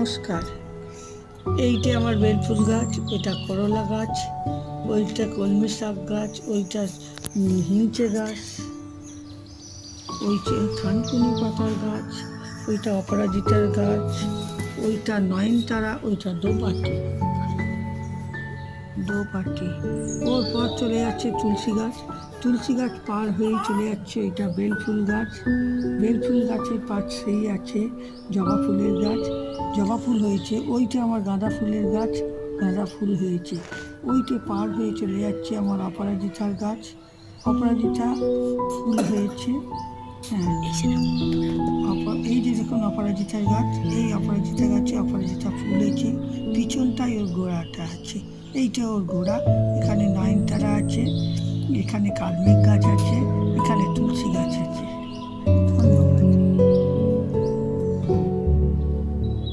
নমস্কার। এইটা আমার বেলফুল গাছ, এটা করলা গাছ, ওইটা কলমি শাক গাছ, ওইটা হিঞ্চে গাছ, ওইটা থানকুনি পাতার গাছ, ওইটা অপরাজিতার গাছ, ওইটা নয়নতারা, ওইটা দোপাটি। ওর পর চলে যাচ্ছে তুলসী গাছ, তুলসী গাছ পার হয়েই চলে যাচ্ছে এটা বেলফুল গাছ। বেলফুল গাছের পাশেই আছে জবা ফুলের গাছ, জবা ফুল হয়েছে। ওইটা আমার গাঁদা ফুলের গাছ, গাঁদা ফুল হয়েছে। ওইটা পার হয়ে চলে যাচ্ছে আমার অপরাজিতার গাছ, অপরাজিতা ফুল হয়েছে। হ্যাঁ, এই যে দেখুন অপরাজিতার গাছ, এই অপরাজিতা গাছে অপরাজিতা ফুল হয়েছে। পিছনটাই ওর গোড়াটা আছে, এইটা ওর গোড়া। এখানে নয়নতারা আছে, এখানে কালমেঘ গাছ আছে, এখানে তুলসী গাছ আছে।